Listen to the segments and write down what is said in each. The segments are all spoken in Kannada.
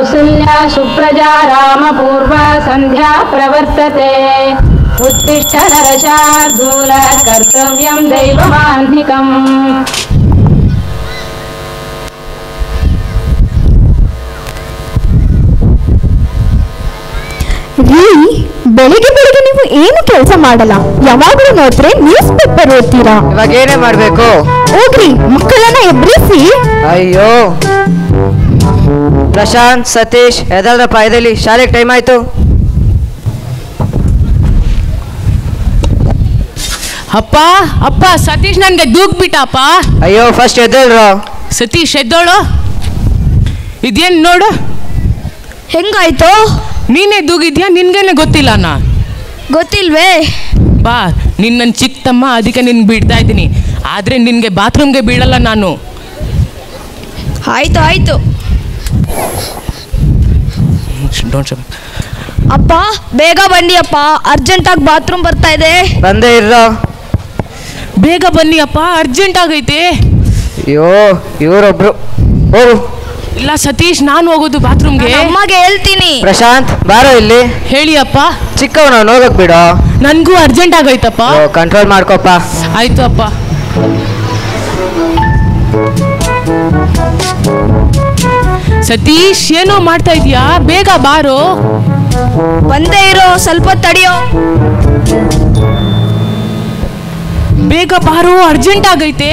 कौसल्या सुप्रजा रामपूर्वा संध्या प्रवर्तते उत्तिष्ठ नरशार्दूल कर्तव्यं दैवमान्तिकम्। ರೀ, ಬೆಳಿಗ್ಗೆ ಬೆಳಿಗ್ಗೆ ನೀವು ಏನು ಕೆಲಸ ಮಾಡಲ್ಲ, ಯಾವಾಗಲೂ ನೋಡಿದ್ರೆ ನ್ಯೂಸ್ ಪೇಪರ್ ಓದ್ತೀರಾ. ಇವಾಗ ಏನೇ ಮಾಡ್ಬೇಕು? ಹೋಗ್ರಿ, ಮಕ್ಕಳನ್ನ ಎಬ್ರಿಸಿ. ಅಯ್ಯೋ ಪ್ರಶಾಂತ್, ಸತೀಶ್ ಎದಲ್ರಪ್ಪ, ಎದಲಿ, ಶಾಲೆಗೆ ಟೈಮ್ ಆಯ್ತು. ಅಪ್ಪ ಅಪ್ಪ ಸತೀಶ್ ನನ್ಗೆ ದೂಗ್ಬಿಟ್ಟಪ್ಪ. ಅಯ್ಯೋ ಫಸ್ಟ್ ಎದ್ದೇಳ್ರು. ಸತೀಶ್ ಎದ್ದೋಳು. ಇದೇನು ನೋಡು, ಹೆಂಗಾಯ್ತು? ನೀನೇ ದೂಗಿದ್ಯಾ? ನಿನ್ಗೇನೆ ಗೊತ್ತಿಲ್ಲ ನಾ? ಗೊತ್ತಿಲ್ವೇ? ಬಾ, ನಿನ್ನ ನನ್ನ ಚಿಕ್ಕ ತಮ್ಮ, ಅದಕ್ಕೆ ನಿನ್ ಬಿಡ್ತಾ ಇದ್ದೀನಿ. ಆದರೆ ನಿನಗೆ ಬಾತ್ರೂಮ್ಗೆ ಬೀಳಲ್ಲ ನಾನು. ಆಯ್ತು ಆಯ್ತು. ಅಪ್ಪ ಬೇಗ ಬನ್ನಿ ಅಪ್ಪ, ಅರ್ಜೆಂಟಾಗಿ ಬಾತ್ರೂಮ್ ಬರ್ತಾ ಇದೆ. ಬಂದೇ ಇರ್ರೋ. ಬೇಗ ಬನ್ನಿ ಅಪ್ಪ, ಅರ್ಜೆಂಟ್ ಆಗೈತೆ. ಅಯ್ಯೋ ಇವರೊಬ್ರು, ಹೋಗು. ಇಲ್ಲ ಸತೀಶ್, ನಾನು ಹೋಗೋದು ಬಾತ್ರೂಮ್ಗೆ. ಅಮ್ಮಗೆ ಹೇಳ್ತೀನಿ. ಪ್ರಶಾಂತ್ ಬಾರೋ ಇಲ್ಲಿ. ಹೇಳಿ ಅಪ್ಪ. ಚಿಕ್ಕವನು ಹೋಗಕ್ ಬಿಡೋ. ನನಗೂ ಅರ್ಜೆಂಟ್ ಆಗೈತಪ್ಪ. ಕಂಟ್ರೋಲ್ ಮಾಡ್ಕೊಪ್ಪ. ಆಯ್ತು ಅಪ್ಪ. ಸತೀಶ್, ಏನೋ ಮಾಡ್ತಾ ಇದೀಯಾ? ಬೇಗ ಬಾರೋ. ಬಂದೇ ಇರೋ, ಸ್ವಲ್ಪ ತಡಿಯೋ. ಬೇಗ ಬಾರೋ, ಅರ್ಜೆಂಟ್ ಆಗೈತೆ.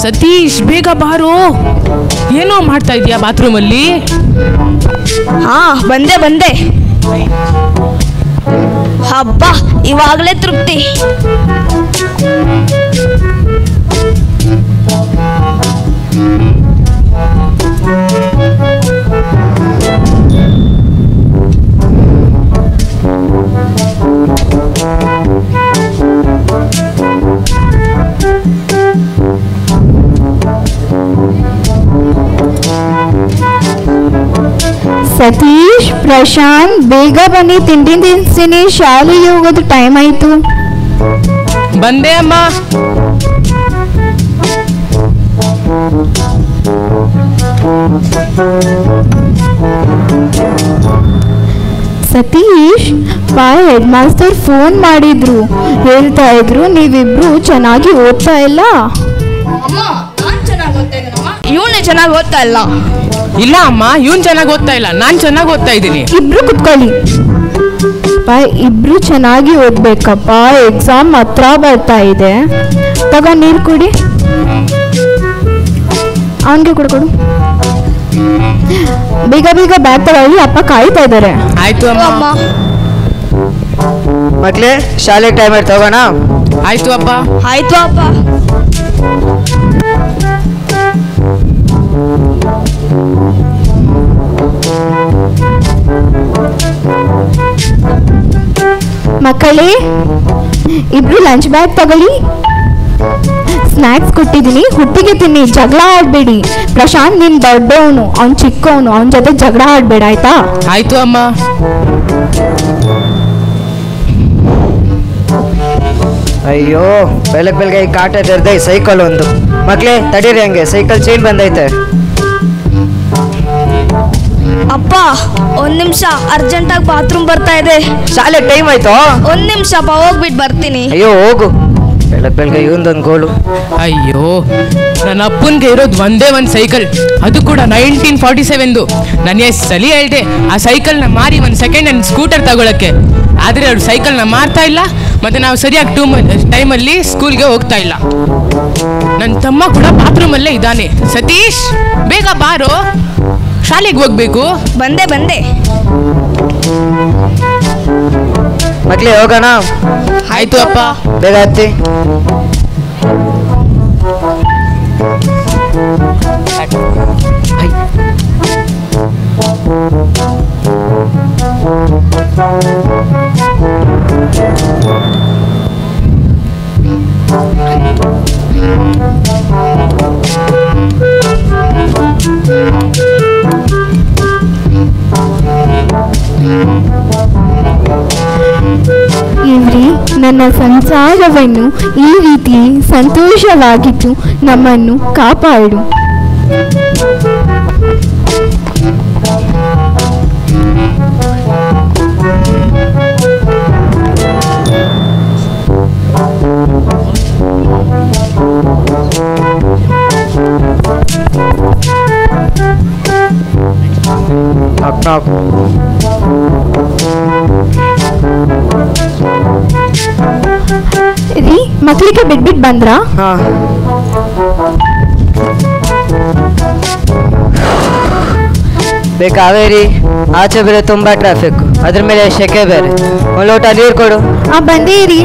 ಸತೀಶ್ ಬೇಗ ಬಾರೋ. ಏನೋ ಮಾಡ್ತಾ ಇದೀಯಾ ಬಾತ್ರೂಮಲ್ಲಿ? ಹಾ ಬಂದೆ ಬಂದೆ. ಹಬ್ಬ, ಇವಾಗಲೇ ತೃಪ್ತಿ. ಸತೀಶ್, ಪ್ರಶಾಂತ್ ಬೇಗ ಬನ್ನಿ, ತಿಂಡಿ ತಿನ್ನಿಸ್ತೀನಿ, ಶಾಲೆಗೆ ಹೋಗೋದು ಟೈಮ್ ಆಯ್ತು. ಬಂದೆ ಅಮ್ಮ. ಸತೀಶ್, ಹೆಡ್ ಮಾಸ್ಟರ್ ಫೋನ್ ಮಾಡಿದ್ರು, ಹೇಳ್ತಾ ಇದ್ರು ನೀವಿಬ್ರು ಚೆನ್ನಾಗಿ ಓದ್ತಾ ಇಲ್ಲ. ಇವನೇ ಚೆನ್ನಾಗಿ ಓದ್ತಾ ಇಲ್ಲ. ಇಲ್ಲ ಅಮ್ಮ, ಇವನ್ ಚೆನ್ನಾಗಿ ಓದ್ತಾ ಇಲ್ಲ, ನಾನ್ ಚೆನ್ನಾಗಿ ಓದ್ತಾ ಇದ್ದೀನಿ. ಇಬ್ರು ಕುತ್ಕೊಳ್ಳಿ. ಇಬ್ರು ಚೆನ್ನಾಗಿ ಓದ್ಬೇಕಪ್ಪ, ಎಕ್ಸಾಮ್ ಹತ್ರ ಬರ್ತಾ ಇದೆ. ತಗೋ ನೀರು ಕುಡಿ. ಅವನಿಗೆ ಕೊಡು. ಬೇಗ ಬೇಗ ಬ್ಯಾಗ್ ತಗೊಳ್ಳಿ, ಅಪ್ಪ ಕಾಯ್ತಾ ಇದ್ದಾರೆ. ಆಯ್ತು ಅಮ್ಮ. ಮಕ್ಳೇ, ಶಾಲೆಗೆ ಟೈಮ್ ಆಯ್ತು, ಹೋಗೋಣ. ಆಯ್ತು ಅಪ್ಪ. ಆಯ್ತು ಅಪ್ಪ. ಮಕ್ಕಳೇ, ಇಬ್ರು ಲಂಚ್ ಬ್ಯಾಗ್ ತಗೊಳ್ಳಿ. ಸ್ನ್ಯಾಕ್ಸ್ ಕೊಟ್ಟಿದ್ದೀನಿ, ಹುಟ್ಟಿಗೆ ತಿನ್ನಿ, ಜಗಳ ಆಡಬೇಡಿ. ಪ್ರಶಾಂತ್ ನಿನ್ ದೊಡ್ಡವನು, ಅವ್ನು ಚಿಕ್ಕವನು, ಅವನ ಜೊತೆ ಜಗಳ ಆಡಬೇಡ, ಆಯ್ತಾ? ಆಯ್ತು ಅಮ್ಮ. ಅಯ್ಯೋ ಬೆಳಗ್ಗೆ ಈ ಕಾಟ ತೆರೆದ ಸೈಕಲ್ ಒಂದು. ಮಕ್ಳೇ ತಡೀರಿ, ಹಂಗೆ ಸೈಕಲ್ ಚೈನ್ ಬಂದೈತೆ. ಅಪ್ಪ ಒಂದ್ ನಿಮಿಷ, ಅರ್ಜೆಂಟಾಗಿ ಬಾತ್ರೂಮ್ ಬರ್ತಾ ಇದೆ. ಶಾಲೆ ಟೈಮ್ ಆಯ್ತು. ಒಂದ್ ನಿಮಿಷ ಅಪ್ಪ, ಹೋಗ್ಬಿಟ್ಟು ಬರ್ತೀನಿ. ಅಯ್ಯೋ ಹೋಗು, ಬೆಳಗ್ಗೆ ಇವೊಂದೊಂದು ಗೋಳು. ಅಯ್ಯೋ, ನನ್ನ ಅಪ್ಪನ್ಗೆ ಇರೋದು ಒಂದೇ ಒಂದು ಸೈಕಲ್, ಅದು ಕೂಡ 1947. ನಾನು ಎಷ್ಟು ಸಲ ಹೇಳ್ದೆ ಆ ಸೈಕಲ್ನ ಮಾರಿ ಒಂದು ಸೆಕೆಂಡ್ ಹ್ಯಾಂಡ್ ಸ್ಕೂಟರ್ ತಗೊಳಕ್ಕೆ, ಆದರೆ ಅವ್ರು ಸೈಕಲ್ನ ಮಾರ್ತಾ ಇಲ್ಲ, ಮತ್ತು ನಾವು ಸರಿಯಾಗಿ ಟೈಮಲ್ಲಿ ಸ್ಕೂಲ್ಗೆ ಹೋಗ್ತಾ ಇಲ್ಲ. ನನ್ನ ತಮ್ಮ ಕೂಡ ಬಾತ್ರೂಮಲ್ಲೇ ಇದ್ದಾನೆ. ಸತೀಶ್ ಬೇಗ ಬಾರೋ, ಶಾಲೆಗೆ ಹೋಗ್ಬೇಕು. ಬಂದೆ ಬಂದೆ. ಮಕ್ಳೇ ಹೋಗೋಣ. ಆಯ್ತು ಅಪ್ಪ. ಬೇಗ ಹತ್ತಿ. ಇವ್ರಿ ನನ್ನ ಸಂಸಾರವನ್ನು ಈ ರೀತಿ ಸಂತೋಷವಾಗಿಟ್ಟು ನಮ್ಮನ್ನು ಕಾಪಾಡು. ರೀ, ಮಕ್ಕಳಿಗೆ ಬಿಟ್ಬಿಟ್ಟು ಬಂದ್ರಾ? ಕಾವೇರಿ, ಆಚೆ ಬೇರೆ ತುಂಬಾ ಟ್ರಾಫಿಕ್, ಅದ್ರ ಮೇಲೆ ಶೆಕೆ ಬೇರೆ. ಒಂದು ಲೋಟ ನೀರು ಕೊಡು. ಬಂದೇ ರೀ.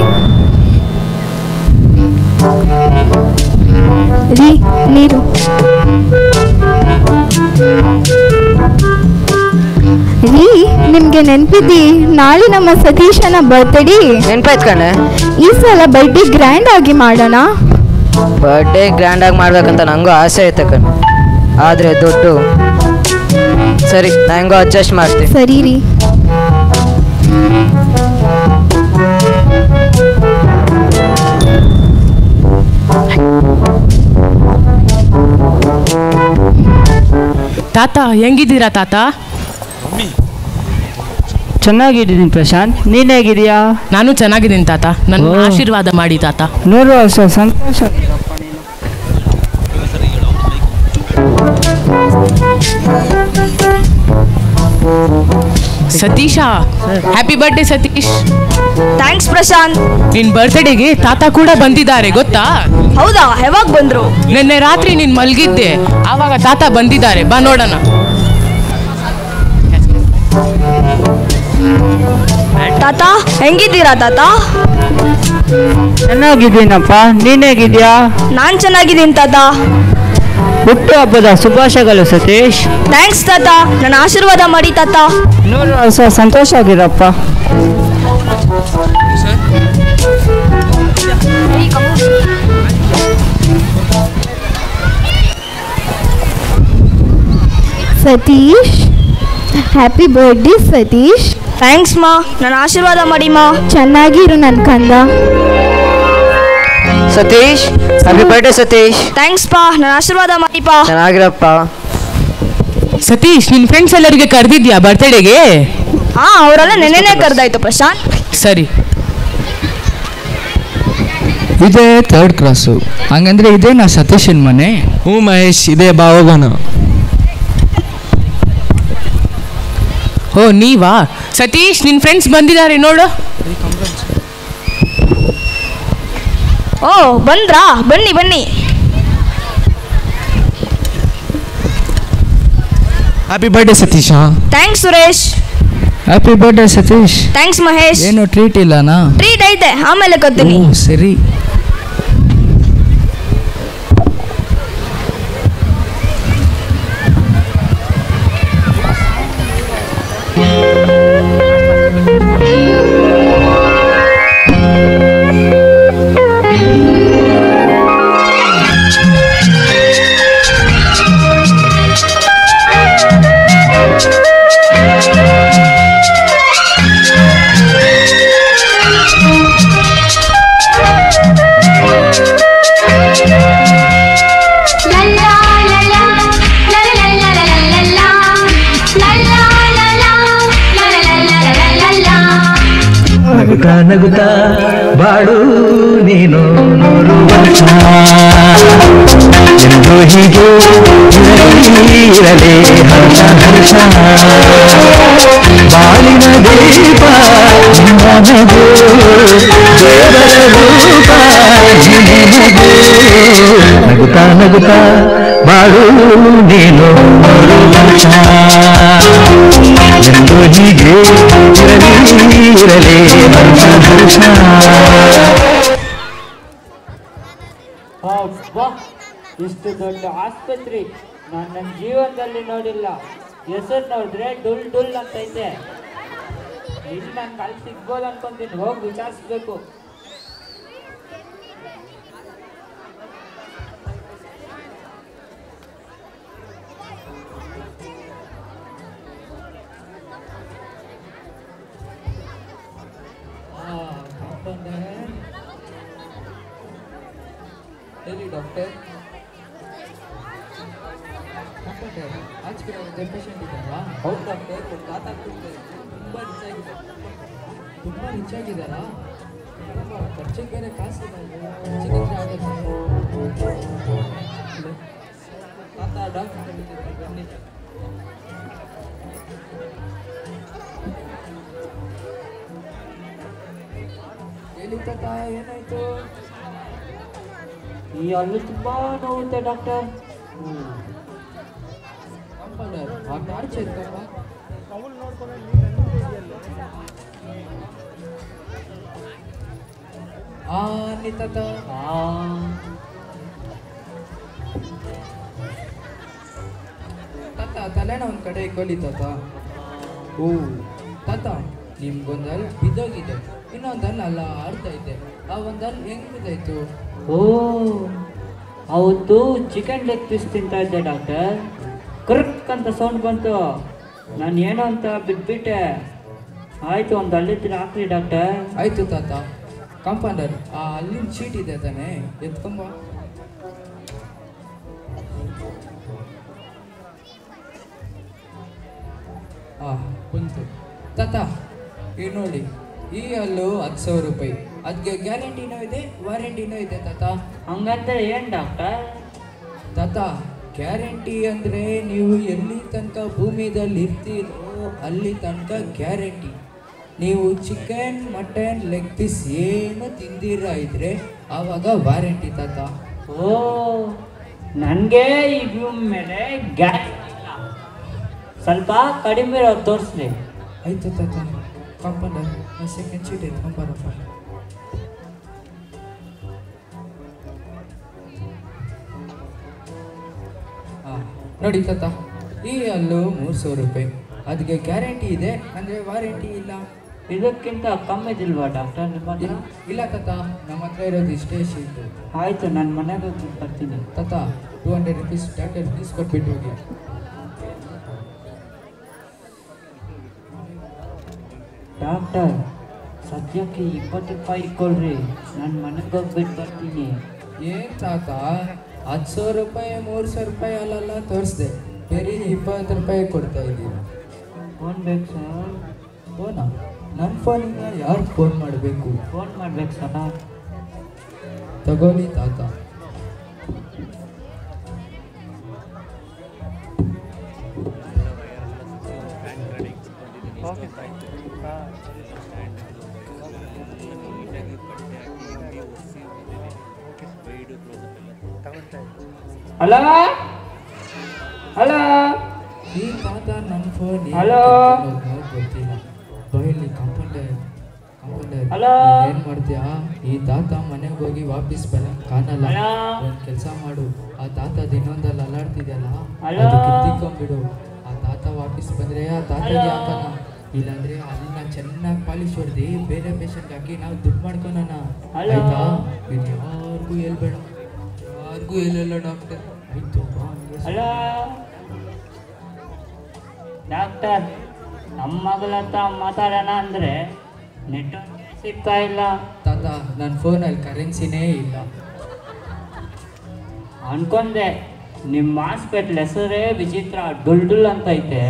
ರೀ, ನೀರು. ರೀ, ನಿಮ್ಗೆ ನೆನ್ಪಿದ್ದಿ ನಾಳೆ ನಮ್ಮ ಸತೀಶನ ಬರ್ತ್ಡೇ? ನೆನ್ಪಾಯ್ತು ಕಣೆ. ಈ ಸಲ ಬರ್ಡೇ ಗ್ರ್ಯಾಂಡ್ ಆಗಿ ಮಾಡೋಣ. ಬರ್ಡೇ ಗ್ರ್ಯಾಂಡ್ ಆಗಿ ಮಾಡ್ಬೇಕಂತ ನಂಗೂ ಆಸೆ ಐತೆ ಕಣೆ, ಆದ್ರೆ ದುಡ್ಡು. ಸರಿ, ನಂಗೂ ಅಡ್ಜಸ್ಟ್ ಮಾಡ್ತೀನಿ. ಸರಿ ರೀ. ತಾತ ಹೆಂಗಿದ್ದೀರಾ ತಾತ? ಚೆನ್ನಾಗಿದ್ದೀನಿ ಪ್ರಶಾಂತ್, ನೀನ್ ಹೇಗಿದೀಯಾ? ನಾನು ಚೆನ್ನಾಗಿದ್ದೀನಿ ತಾತ, ನನ್ನ ಆಶೀರ್ವಾದ ಮಾಡಿ ತಾತ. 100 ವರ್ಷ ಸಂತೋಷ. Satisha, happy birthday Satish. Thanks Prashant. ನಿನ್ ಬರ್ತ್ಡೇಗೆ ತಾತ ಕೂಡ ಬಂದಿದ್ದಾರೆ ಗೊತ್ತಾ? ಹೌದಾ? ಯಾವಾಗ ಬಂದ್ರು? ನಿನ್ನೆ ರಾತ್ರಿ ನೀನ್ ಮಲ್ಗಿದ್ದೆ, ಆವಾಗ ತಾತ ಬಂದಿದ್ದಾರೆ, ಬಾ ನೋಡೋಣ. ತಾತ ಹೆಂಗಿದ್ದೀರಾ ತಾತ? ಚೆನ್ನಾಗಿದ್ದೀನಪ್ಪ, ನೀನ್ ಹೇಗಿದ್ಯಾ? ನಾನ್ ಚೆನ್ನಾಗಿದ್ದೀನಿ ತಾತ. ಹುಟ್ಟು ಹಬ್ಬದ ಶುಭಾಶಯಗಳು ಸತೀಶ್. ಥ್ಯಾಂಕ್ಸ್ ತಾತ, ನನ್ನ ಆಶೀರ್ವಾದ ಮಾಡಿ ತಾತ. 100 ವರ್ಷ ಸಂತೋಷ ಆಗಿರಪ್ಪ. Satish, happy birthday Satish. Thanks ಮಾ, ನನ್ನ ಆಶೀರ್ವಾದ ಮಾಡಿ ಮಾ. ಚೆನ್ನಾಗಿರು ನನ್ನ ಕಂದ. Satish, happy birthday Satish. Thanks ಪಾ, ನನ್ನ ಆಶೀರ್ವಾದ ಮಾಡಿಪಾ. ಚೆನ್ನಾಗಿರಪ್ಪ. ಸತೀಶ್, ನಿನ್ ಫ್ರೆಂಡ್ಸ್ ಎಲ್ಲರಿಗೆ ಕರೆದಿದ್ಯಾ ಬರ್ತ್ಡೇಗೆ? ಹಾ, ಅವರೆಲ್ಲ ನೆನ್ನೆನೇ ಕರೆದಾಯ್ತು ಪ್ರಶಾಂತ್. ಸರಿ. ಇದೇ 3rd ಕ್ರಾಸು, ಹಂಗಂದ್ರೆ ಇದೇ ನಾ ಸತೀಶನ್ ಮನೆ. ಹ್ಞೂ ಮಹೇಶ್, ಇದೇ ಬಾವಗನ. ಓ ನೀವಾ? ಸತೀಶ್, ನಿನ್ ಫ್ರೆಂಡ್ಸ್ ಬಂದಿದ್ದಾರೆ ನೋಡು. ಓ ಬಂದ್ರಾ? ಬನ್ನಿ ಬನ್ನಿ. Happy birthday Satish. Thanks Suresh. Happy birthday Satish. Thanks Mahesh. ಏನು ಟ್ರೀಟ್ ಇಲ್ಲನಾ? ಟ್ರೀಟ್ ಐತೆ, ಆಮೇಲೆ ಕೊಡ್ತೀನಿ. ಸರಿ. ನಗುತ್ತಾ ನಗುತ್ತಾ ಬಾಳು ನೀನು 100 ವರ್ಷ ಎಂದು ಹೀಗೆ ಇರಲಿ ಹರ್ಷ ಹರ್ಷ. ಬಾಳಿನ ದೀಪ ನಿನ್ನದು, ದೇವರ ರೂಪ ನಿನ್ನದು. ನಗುತ್ತಾ ನಗುತ್ತಾ ಬಾಳು ನೀನು 100 ವರ್ಷ ಎಂದು ಹೀಗೆ ಇರಲಿ ಹರ್ಷ ಹರ್ಷ. ಇಷ್ಟು ದೊಡ್ಡ ಆಸ್ಪತ್ರೆ ನಾನು ನನ್ನ ಜೀವನದಲ್ಲಿ ನೋಡಿಲ್ಲ. ಹೆಸರು ನೋಡಿದ್ರೆ ಡುಲ್ ಡುಲ್ ಅಂತೈತೆ. ಇಲ್ಲಿ ನಾನು ಅಲ್ಲಿ ಸಿಗ್ಬೋದು ಅನ್ಕೊಂತೀನಿ, ಹೋಗಿ ವಿಚಾರಿಸ್ಬೇಕು. ಹೇಳಿ ಡಾಕ್ಟರ್. ಆಚೆ ಪೇಷಂಟ್ ಇದ್ದಾರಾ? ಹೌದು ಡಾಕ್ಟರ್, ತಾತ ತುಂಬ ರಿಚ್ ಆಗಿದೆ. ತುಂಬ ರಿಚ್ ಆಗಿದ್ದಾರಾ? ಖರ್ಚಿಗೆ ಬೇರೆ ಕಾಸಿಲ್ಲ, ಖರ್ಚಿಗೆ ಆಗುತ್ತೆ. ತಾತ ಡಾಕ್ಟರ್ ಬನ್ನಿ. ಹೇಳಿ ತಾತ, ಏನಾಯ್ತು? ಈ ಹಲ್ಲು ತುಂಬ ನೋವುತ್ತೆ ಡಾಕ್ಟರ್. ಕಂಪೌಂಡರ್ ಆ ಟಾರ್ಚ್ ಎತ್ಕಪ್ಪ. ನಿಂತ ತಾತ ತಲೆನ ಒಂದು ಕಡೆ ಇಕ್ಕೊಳ್ಳಿ ತಾತ. ಓ ತಾತ, ನಿಮ್ಗೊಂದಲ್ಲಿ ಬಿದ್ದೋಗಿದೆ, ಇನ್ನೊಂದಲ್ಲಿ ಅಲ್ಲ ಆಡ್ತಾ ಇದೆ. ಆ ಒಂದಲ್ಲಿ ಹೆಂಗ್ ಬಿದ್ದಾಯ್ತು? ಓ ಅವತ್ತು ಚಿಕನ್ ಲೆಗ್ ಪೀಸ್ ತಿಂತಾ ಇದ್ದೆ ಡಾಕ್ಟರ್. ಕರ್ಕ್ ಅಂತ ಸೌಂಡ್ ಬಂತು, ನಾನು ಏನೋ ಅಂತ ಬಿಟ್ಬಿಟ್ಟೆ. ಆಯಿತು, ಒಂದು ಹಲ್ಲಿದ್ರೆ ಹಾಕ್ರಿ ಡಾಕ್ಟರ್. ಆಯ್ತು ತಾತ. ಕಾಂಪೌಂಡರ್ ಆ ಅಲ್ಲಿನ ಶೀಟ್ ಇದೆ ತಾನೆ, ಎತ್ಕೊಂಬ. ಕುಂತು ತಾತ, ಈಗ ನೋಡಿ, ಈ ಹಲ್ಲು 10,000 ರೂಪಾಯಿ. ಅದಕ್ಕೆ ಗ್ಯಾರಂಟಿನೂ ಇದೆ, ವಾರಂಟಿನೂ ಇದೆ ತಾತ. ಹಂಗಂದ್ರೆ ಏನು ಡಾಕ್ಟರ್? ತಾತ, ಗ್ಯಾರಂಟಿ ಅಂದರೆ ನೀವು ಎಲ್ಲಿ ತನಕ ಭೂಮಿದಲ್ಲಿ ಇರ್ತೀರೋ ಅಲ್ಲಿ ತನಕ ಗ್ಯಾರಂಟಿ. ನೀವು ಚಿಕನ್, ಮಟನ್, ಲೆಗ್ ಪೀಸ್ ಏನು ತಿಂದಿರ ಇದ್ರೆ ಆವಾಗ ವಾರಂಟಿ ತಾತ. ಓ, ನನಗೆ ಈ ಭೂಮಿ ಮೇಲೆ ಗ್ಯಾರಂಟಿ ಇಲ್ಲ, ಸ್ವಲ್ಪ ಕಡಿಮೆ ಇರೋದು ತೋರಿಸ್ಲಿ. ಆಯ್ತು ತಾತ. ಕಾಂಪೌಂಡರ್ ಸೆಕೆಂಡ್ ಶೀಟ್ ಎತ್ಕೊಂಬರಪ್ಪ. ನೋಡಿ ತಾತ, ಈ ಹಲ್ಲು 300 ರೂಪಾಯಿ. ಅದಕ್ಕೆ ಗ್ಯಾರಂಟಿ ಇದೆ ಅಂದರೆ ವಾರಂಟಿ ಇಲ್ಲ. ಇದಕ್ಕಿಂತ ಕಮ್ಮಿದಿಲ್ವಾ ಡಾಕ್ಟರ್ ನಿಮ್ಮ ಹತ್ರ? ಇಲ್ಲ ತಾತ, ನಮ್ಮ ಹತ್ರ ಇರೋದು ಇಷ್ಟೇ ಶೀಟು. ಆಯಿತು, ನನ್ನ ಮನೆಗೆ ಹೋಗಿ ಬರ್ತೀನಿ. ತಾತ 200 ರೂಪೀಸ್ ಡಾಕ್ಟರ್ ಫೀಸ್ ಕೊಟ್ಬಿಟ್ಟು ಹೋಗಿ. ಡಾಕ್ಟರ್, ಸದ್ಯಕ್ಕೆ 20 ರೂಪಾಯಿ ಇಟ್ಕೊಳ್ರಿ, ನಾನು ಮನೆಗೆ ಹೋಗ್ಬಿಟ್ಟು ಬರ್ತೀನಿ. ಏನು ತಾತ, 10,000 ರೂಪಾಯಿ 300 ರೂಪಾಯಿ ಅಲ್ಲೆಲ್ಲ ತೋರಿಸ್ದೆ, ಬೇರೆ 20 ರೂಪಾಯಿ ಕೊಡ್ತಾ ಇದ್ದೀವಿ. ಫೋನ್ ಬೇಕು ಸರ್? ಫೋನಾ? ನನ್ನ ಫೋನಿಂದ ಯಾರು ಫೋನ್ ಮಾಡಬೇಕು? ಫೋನ್ ಮಾಡ್ಬೇಕು ಸರ್. ತಗೊಳ್ಳಿ ತಾತ. ಹಲೋ ಹಲೋ, ಈ ತಾತ ನನ್ನ ಫೋನ್ ಹಲೋ ಗೊತ್ತಿಲ್ಲ. ಬೈಲಿ ಕಾಂಪೌಂಡರ್. ಹಲೋ, ಏನು ಮಾಡ್ತೀಯಾ? ಈ ತಾತ ಮನೆಗೆ ಹೋಗಿ ವಾಪಸ್ ಬರಕ್ ಕಾಣಲ್ಲ. ಒಂದು ಕೆಲಸ ಮಾಡು, ಆ ತಾತದ ಇನ್ನೊಂದಲ್ಲಿ ಅಲ್ಲಾಡ್ತಿದ್ಯಲ್ಲ, ಅದು ಕಿತ್ತಿಕೊಂಡ್ಬಿಡು. ಆ ತಾತ ವಾಪಸ್ ಬಂದ್ರೆ ಆ ತಾತಗೆ ಹಾಕೋಣ, ಇಲ್ಲಾಂದ್ರೆ ಅಲ್ಲಿನ ಚೆನ್ನಾಗಿ ಪಾಲಿಶ್ ಹೊಡೆದು ಬೇರೆ ಪೇಷಂಟ್ ಹಾಕಿ ನಾವು ದುಡ್ಡು ಮಾಡ್ಕೊಳೋಣ. ಆಯ್ತಾ? ಇದು ಯಾರಿಗೂ ಹೇಳ್ಬೇಡ, ಯಾರಿಗೂ ಹೇಳಲ್ಲ ಡಾಕ್ಟರ್. ಆಯ್ತು. ಹಲೋ ಡಾಕ್ಟರ್, ನಮ್ಮ ಮಗಳ ಹತ್ರ ಮಾತಾಡೋಣ ಅಂದರೆ ನೆಟ್ ಸಿಗ್ತಾ ಇಲ್ಲ. ತಾತ, ನನ್ನ ಫೋನಲ್ಲಿ ಕರೆನ್ಸಿನೇ ಇಲ್ಲ. ಅನ್ಕೊಂಡೆ, ನಿಮ್ಮ ಹಾಸ್ಪಿಟ್ಲ್ ಹೆಸರೇ ವಿಚಿತ್ರ, ಡುಲ್ ಅಂತ ಐತೆ.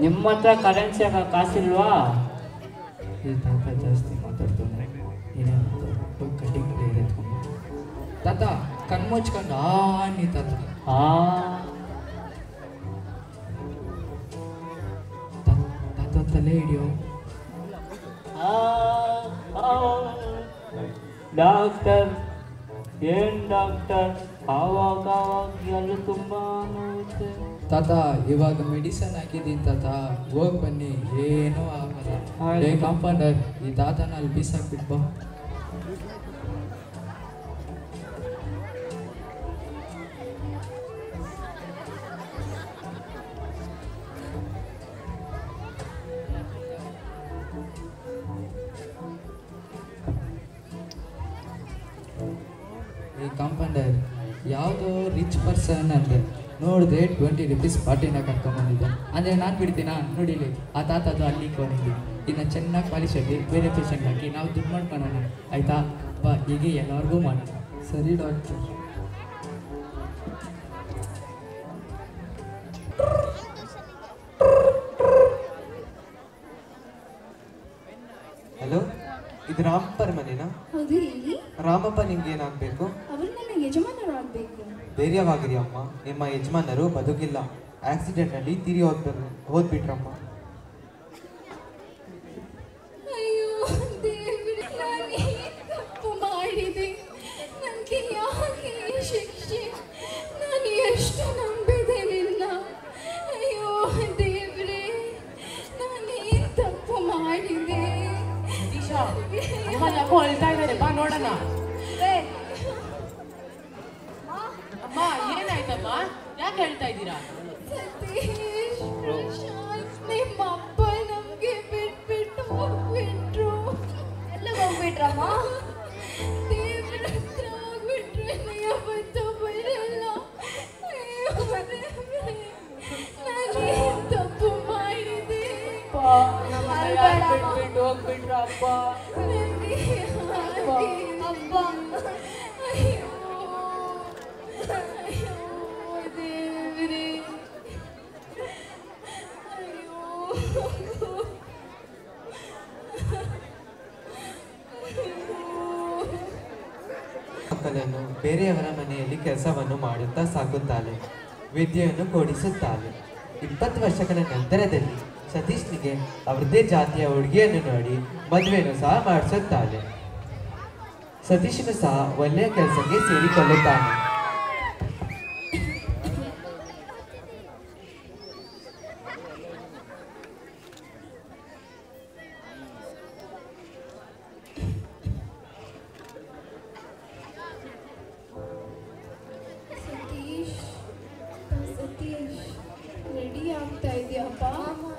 ನಿಮ್ಮ ಹತ್ರ ಕರೆನ್ಸಿ ಆಗ ಕಾಸಿಲ್ವಾ? ಈ ತಾತ ಜಾಸ್ತಿ ಮಾತಾಡ್ತಾನೆ. ಏನೇನು ಕಡ್ಡಿ ಕಡೆ ಎತ್ಕೊಂಡು ತಾತ ಕಣ್ಮುಚ್ಕೊಂಡು ನೀ ತಾತ. ತಾತ ತಲೆ ಹಿಡಿಯೋ. ಡಾಕ್ಟರ್, ಏನು ಡಾಕ್ಟರ್, ಆವಾಗ ಎಲ್ಲ ತುಂಬ ನೋವುತ್ತೆ. ತಾತ, ಇವಾಗ ಮೆಡಿಸನ್ ಹಾಕಿದ್ದೀನಿ ತಾತ, ಹೋಗಿ ಬನ್ನಿ, ಏನೂ ಆಗಲ್ಲ. ಕಾಂಪೌಂಡರ್, ಈ ತಾತನ ಅಲ್ಲಿ ಬೀಸಾಕ್ಬಿಟ್ಟು ಬಾ. ಈ ಕಾಂಪೌಂಡರ್ ಯಾವುದೋ ರಿಚ್ ಪರ್ಸನ್ ಅಂದರೆ ನೋಡಿದೆ 20 ರೂಪೀಸ್ ಪಾರ್ಟಿನ ಕರ್ಕೊಂಬಂದಿದ್ದೆ. ಅಂದರೆ ನಾನು ಬಿಡ್ತೀನಾ? ನೋಡಿಲಿ, ಆ ತಾತ ಅದು ಅಲ್ಲಿ ಕೊಂಡಿದ್ದೆ. ಇನ್ನು ಚೆನ್ನಾಗಿ ಪಾಲಿಶ್ ಆಗಿ ಬೇರೆ ಪೇಷಂಟ್ ಹಾಕಿ ನಾವು ದುಡ್ಡು ಮಾಡ್ಕೊಳ್ಳೋಣ. ಆಯಿತಾ? ಬಾ, ಹೀಗೆ ಎಲ್ಲರಿಗೂ ಮಾಡಿ. ಸರಿ ಡಾಕ್ಟರ್. ಹಲೋ, ಇದು ರಾಮಪ್ಪರ ಮನೆನಾ? ಹೌದು, ಹೇಳಿ. ರಾಮಪ್ಪ ನಿಮ್ಗೆ ಏನಾಗಬೇಕು? ಅವರು ನನ್ನ ಯಜಮಾನರಾಗಬೇಕು. ಧೈರ್ಯವಾಗಿರಿಯಮ್ಮ, ನಿಮ್ಮ ಯಜಮಾನರು ಬದುಕಿಲ್ಲ. ಆಕ್ಸಿಡೆಂಟ್ನಲ್ಲಿ ತೀರಿ ಹೋದ್ಬಿಟ್ರಮ್ಮ. ಅಯ್ಯೋ ದೇವ್ರೆ, ನಾನು ತಪ್ಪು ಮಾಡಿದೆ. ನನಗೆ ಯಾಕೆ ಈ ಶಿಕ್ಷೆ? ನಾನು ಎಷ್ಟು ನಂಬಿದೆ ನಿನ್ನ. ಅಯ್ಯೋ ದೇವ್ರೆ, ನಾನು ತಪ್ಪು ಮಾಡಿದೆ. ಅಮ್ಮ ಯಾಕೋ ಅಳ್ತಾ ಇದ್ದಾರೆ, ಬಾ ನೋಡೋಣ. ಅಮ್ಮ ಏನಾಯ್ತಮ್ಮ, ಯಾಕೆ ಹೇಳ್ತಾ ಇದ್ದೀರಾ? ಸತೀಶ್, ಪ್ರಶಾಂತ್, ನಿಮ್ಮ ಅಪ್ಪ ನಮ್ಗೆ ಬಿಟ್ಬಿಟ್ಟು ಹೋಗ್ಬಿಟ್ರು. ಎಲ್ಲ ಹೋಗ್ಬಿಟ್ರಮ್ಮ? ದೇವ್ರ ಹತ್ರ ಹೋಗ್ಬಿಟ್ರೆ ಯಾವತ್ತೂ ಬರಲ್ಲ. ಅಯ್ಯೋ ದೇವ್ರೆ, ನಾನು ಏನ್ ತಪ್ಪು ಮಾಡಿದೆ? ಬಿಟ್ಬಿಟ್ಟು ಹೋಗ್ಬಿಟ್ರ ಅಪ್ಪ. ಅಪ್ಪ, ಅಯ್ಯೋ ಅಯ್ಯೋ ದೇವ್ರೆ, ಮಕ್ಕಳನ್ನು ಬೇರೆಯವರ ಮನೆಯಲ್ಲಿ ಕೆಲಸವನ್ನು ಮಾಡುತ್ತಾ ಸಾಕುತ್ತಾಳೆ, ವಿದ್ಯೆಯನ್ನು ಕೊಡಿಸುತ್ತಾಳೆ. 20 ವರ್ಷಗಳ ನಂತರದಲ್ಲಿ ಸತೀಶ್ನಿಗೆ ಅವರದೇ ಜಾತಿಯ ಹುಡುಗಿಯನ್ನು ನೋಡಿ ಮದುವೆಯನ್ನು ಸಹ ಮಾಡಿಸುತ್ತಾಳೆ. ಸತೀಶ್ನು ಸಹ ಒಳ್ಳೆಯ ಕೆಲಸಕ್ಕೆ ಸೇರಿಕೊಳ್ಳುತ್ತಾನೆ. ಸತೀಶ್, ರೆಡಿ ಆಗ್ತಾ ಇದೆಯಪ್ಪ?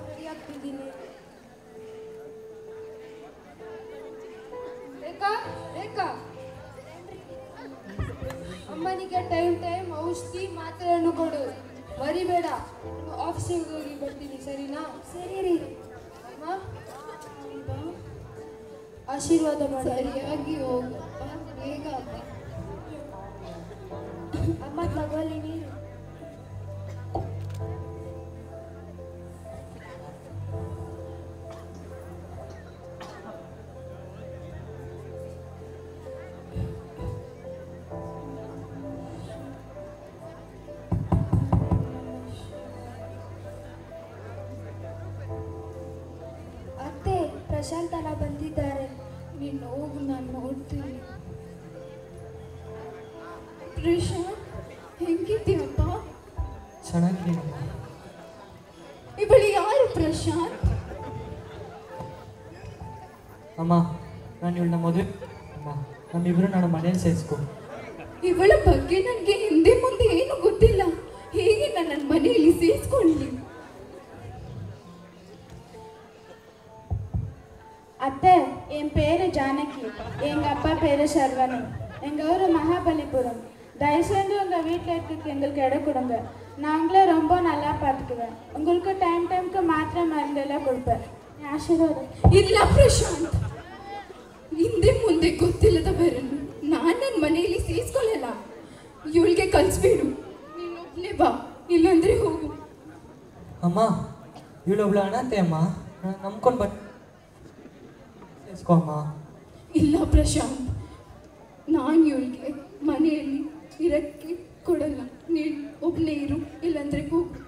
ರೆಡಿ ಆಗ್ತಿದ್ದೀನಿ. ರೇಖಾ, ಅಮ್ಮನಿಗೆ ಟೈಮ್ ಔಷಧಿ ಮಾತ್ರೆಯನ್ನು ಕೊಡು. ಮರಿಬೇಡ. ಆಫೀಸಿಗೆ ಹೋಗಿ ಬರ್ತೀನಿ, ಸರಿನಾ? ಸರಿ ರೀ. ಅಮ್ಮ, ಆಶೀರ್ವಾದ ಮಾಡಿ. ಸರಿಯಾಗಿ ಹೋಗಪ್ಪ, ಬೇಗ ಅಮ್ಮ. ಅಮ್ಮ ತಗೊಳ್ಳಿ ನೀರು. ಅತ್ತೆ, ಪ್ರಶಾಂತ್ ಅಣ್ಣ ಬಂದಿದ್ದಾರೆ. ನೀನು ಹೋಗು, ನಾನು ನೋಡ್ತೀನಿ. ಪ್ರಶಾಂತ್, ಹೆಂಗಿದ್ದೀಯಪ್ಪ? ಚೆನ್ನಾಗಿದ್ದೀನಮ್ಮ. ಇವಳು ಯಾರು ಪ್ರಶಾಂತ್? ಅಮ್ಮ, ನಾನು ಇವಳನ್ನ ಮದುವೆ ಅಮ್ಮ, ನಮ್ಮಿಬ್ರು ನಾನು ಮನೇಲಿ ಸೇರಿಸ್ಕೊ. ಇವಳ ಬಗ್ಗೆ ನನಗೆ ಹಿಂದೆ ಮುಂದೆ ಏನು ಗೊತ್ತಿಲ್ಲ. ಹೇಗೆ ನನ್ನ ಮನೆಯಲ್ಲಿ ಸೇರಿಸ್ಕೊಳ್ಳಿ? அத்தை, என் பேரு ஜானகி, எங்கள் அப்பா பேரு சர்வனு, எங்கள் ஊர் மகாபலிபுரம். தயவு செஞ்சு உங்கள் வீட்டில் இருக்க எங்களுக்கு இடம் கொடுங்க. நாங்களே ரொம்ப நல்லா பார்த்துக்குவேன். உங்களுக்கு டைம்க்கு மாத்திரை மருந்தெல்லாம் கொடுப்பேன். ஆசீர்வாதம். ಇಲ್ಲ ಪ್ರಶಾಂತ್, ಹಿಂದೆ ಮುಂದೆ ಗೊತ್ತಿಲ್ಲದವರನ್ನು ನಾನು ನನ್ನ ಮನೆಯಲ್ಲಿ ಸೇರಿಸ್ಕೊಳ್ಳಲ್ಲ. ಇವಳಿಗೆ ಕಲಿಸ್ಬೇಡು. ನೀನೊಬ್ಬನೇ ಬಾ, ಇಲ್ಲಾಂದ್ರೆ ಹೋಗು. ಅಮ್ಮ, ಇವಳೊಬ್ಳು ಅಣತೆ ಅಮ್ಮ, ನಂಬ್ಕೊಂಡು ಸೇರಿಸ್ಕೊ ಅಮ್ಮ. ಇಲ್ಲ ಪ್ರಶಾಂತ್, ನಾನು ಇವಳಿಗೆ ಮನೆಯಲ್ಲಿ ಇರಕ್ಕೆ ಕೊಡಲ್ಲ. ನೀನು ಒಬ್ಬನೇ ಇರು, ಇಲ್ಲಾಂದ್ರೆ ಹೋಗು.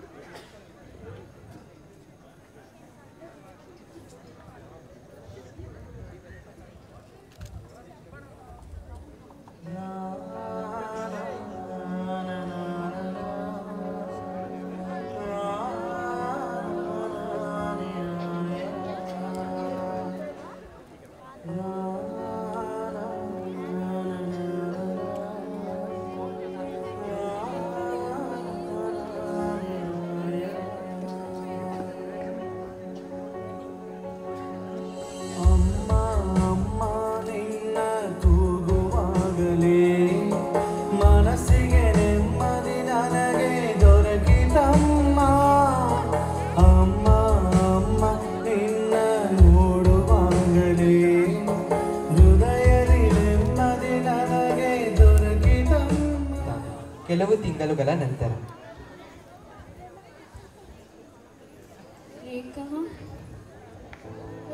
ಕೆಲವು ತಿಂಗಳುಗಳ ನಂತರ.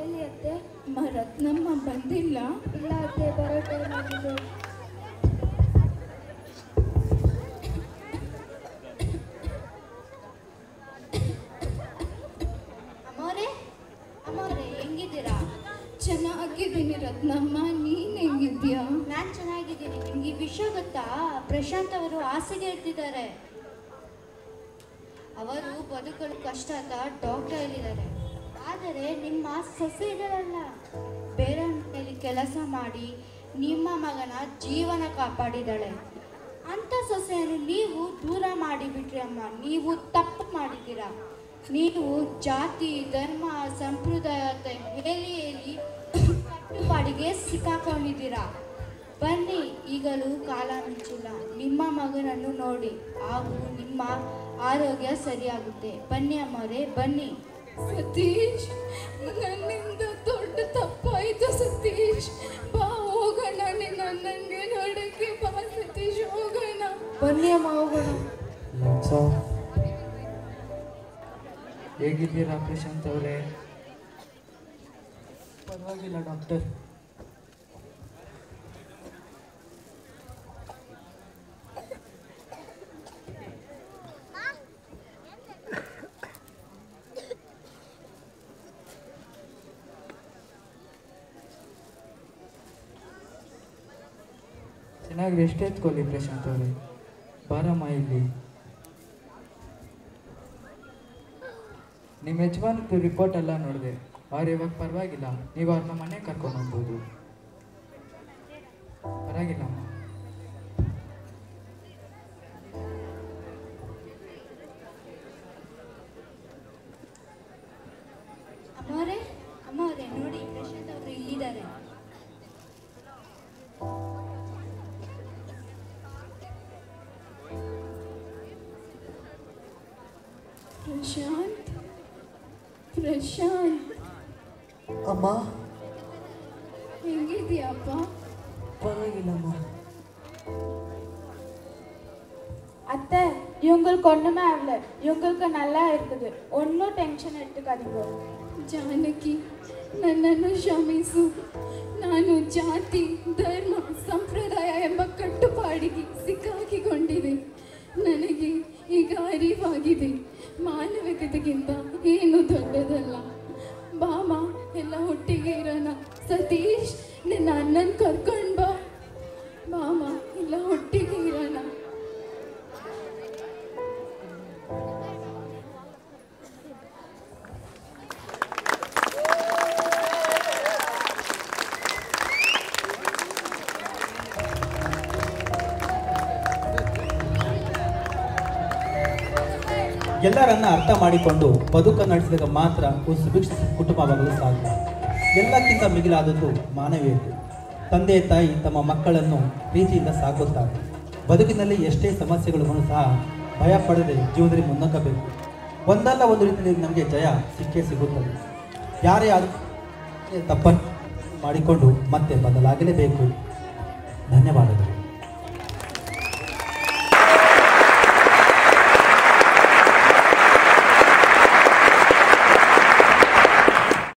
ಎಲ್ಲಿ ಅತ್ತೆ? ರತ್ನಮ್ಮ ಬಂದಿಲ್ಲ. ಇಲ್ಲ ಅತ್ತೆ, ಬರೋ ಟೈಮ್ ಆಗಿದೆ. ಅಮ್ಮವ್ರೆ ಹೆಂಗಿದ್ದೀರಾ? ಚೆನ್ನಾಗಿದ್ದೀನಿ ರತ್ನಮ್ಮ, ನೀನ್ ಹೆಂಗಿದ್ಯಾ? ನಾನು ಚೆನ್ನಾಗಿದ್ದೀನಿ. ನಿಮ್ಗೆ ಈ ವಿಷಯ ಗೊತ್ತಾ? ಪ್ರಶಾಂತ್ ಅವರು ಹಾಸಿಗೆ ಇರ್ತಿದ್ದಾರೆ. ಅವರು ಬದುಕಲು ಕಷ್ಟ ಅಂತ ಡಾಕ್ಟರ್ ಹೇಳಿದ್ದಾರೆ. ಆದರೆ ನಿಮ್ಮ ಸೊಸೆ ಇದ್ದಾರಲ್ಲ, ಬೇರೆ ಮನೆಯಲ್ಲಿ ಕೆಲಸ ಮಾಡಿ ನಿಮ್ಮ ಮಗನ ಜೀವನ ಕಾಪಾಡಿದ್ದಾಳೆ. ಅಂಥ ಸೊಸೆಯನ್ನು ನೀವು ದೂರ ಮಾಡಿಬಿಟ್ರಿ ಅಮ್ಮ. ನೀವು ತಪ್ಪು ಮಾಡಿದ್ದೀರಾ. ನೀವು ಜಾತಿ ಧರ್ಮ ಸಂಪ್ರದಾಯ ಹೇಳಿ ಕಟ್ಟುಪಾಡಿಗೆ ಸಿಕ್ಕಾಕೊಂಡಿದ್ದೀರಾ. ಬನ್ನಿ, ಈಗಲೂ ಕಾಲ ಮಿಂಚಿಲ್ಲ. ನಿಮ್ಮ ಮಗನನ್ನು ನೋಡಿ, ಹಾಗೂ ನಿಮ್ಮ ಆರೋಗ್ಯ ಸರಿಯಾಗುತ್ತೆ. ಬನ್ನಿ ಅಮ್ಮರೇ, ಬನ್ನಿ. ಸತೀಶ್, ನನ್ನಿಂದ ದೊಡ್ಡ ತಪ್ಪಾಯ್ತು ಸತೀಶ್. ಬಾ ಹೋಗೋಣ, ನನ್ನಂಗೆ ನೋಡಕ್ಕೆ ಬಾ ಸತೀಶ್, ಹೋಗೋಣ. ಬನ್ನಿ ಅಮ್ಮ, ಹೋಗೋಣ. ಹೇಗಿದ್ದೀರಾ ಪ್ರಶಾಂತ್ ಅವರೇ? ಪರವಾಗಿಲ್ಲ ಡಾಕ್ಟರ್. ಚೆನ್ನಾಗಿ ರೆಸ್ಟ್ ಎತ್ಕೊಳ್ಳಿ ಪ್ರಶಾಂತ್ ಅವರೇ. ಬಾರಮ್ಮ ಇಲ್ಲಿ. ನಿಮ್ಮ ಯಜಮಾನದ್ದು ರಿಪೋರ್ಟ್ ಎಲ್ಲ ನೋಡಿದೆ. ಅವ್ರು ಇವಾಗ ಪರವಾಗಿಲ್ಲ. ನೀವು ಅವ್ರನ್ನ ಮನೆಗೆ ಕರ್ಕೊಂಡು ಹೋಗ್ಬೋದು. ಪರವಾಗಿಲ್ಲಮ್ಮ. ಅಮ್ಮವರೇ ನೋಡಿ, ಪ್ರಶಾಂತ್ ಅವರು ಇಲ್ಲಿದ್ದಾರೆ. ಪ್ರಶಾಂತ್ ಅಮ್ಮ, ಹೆಂಗಿದ್ಯಪ್ಪ? பரவாயில்லம்மா. அத்தை, இவங்களுக்கு ஒன்றுமே ஆகல. இவங்களுக்கு நல்லா இருக்குது. ஒன்றும் டென்ஷன் எடுத்துக்காதீங்க. ಜಾನಕಿ, ನನ್ನನ್ನು ಕ್ಷಮಿಸು. ನಾನು ಜಾತಿ ಧರ್ಮ ಸಂಪ್ರದಾಯ ಎಂಬ ಕಟ್ಟುಪಾಡಿಗೆ ಸಿಕ್ಕಾಕಿಕೊಂಡಿದೆ. ನನಗೆ ಈಗ ಅರಿವಾಗಿದೆ, ಮಾನವಿಕತೆಗಿಂತ ಏನು ದೊಡ್ಡದಲ್ಲ. ಬಾಮ, ಎಲ್ಲ ಒಟ್ಟಿಗೆ ಇರೋಣ. ಸತೀಶ್, ನಿನ್ನ ಅಣ್ಣನ ಕರ್ಕೊಂಡು ಬಾ. ಬಾಮ, ಎಲ್ಲ ಒಟ್ಟಿಗೆ ಇರೋಣ. ಎಲ್ಲರನ್ನ ಅರ್ಥ ಮಾಡಿಕೊಂಡು ಬದುಕು ನಡೆಸಿದಾಗ ಮಾತ್ರ ಸುಭಿಕ್ಷ ಕುಟುಂಬವಾಗಲು ಸಾಧ್ಯ. ಎಲ್ಲಕ್ಕಿಂತ ಮಿಗಿಲಾದದ್ದು ಮಾನವೀಯತೆ. ತಂದೆ ತಾಯಿ ತಮ್ಮ ಮಕ್ಕಳನ್ನು ಪ್ರೀತಿಯಿಂದ ಸಾಕುತ್ತಾರೆ. ಬದುಕಿನಲ್ಲಿ ಎಷ್ಟೇ ಸಮಸ್ಯೆಗಳು ಸಹ ಭಯ ಪಡದೆ ಜೀವನದಲ್ಲಿ ಮುನ್ನಗ್ಗಬೇಕು. ಒಂದಲ್ಲ ಒಂದು ರೀತಿಯಲ್ಲಿ ನಮಗೆ ಜಯ ಸಿಕ್ಕೇ ಸಿಗುತ್ತದೆ. ಯಾರೇ ಆದರೂ ತಪ್ಪನ್ನು ಮಾಡಿಕೊಂಡು ಮತ್ತೆ ಬದಲಾಗಲೇಬೇಕು. ಧನ್ಯವಾದಗಳು.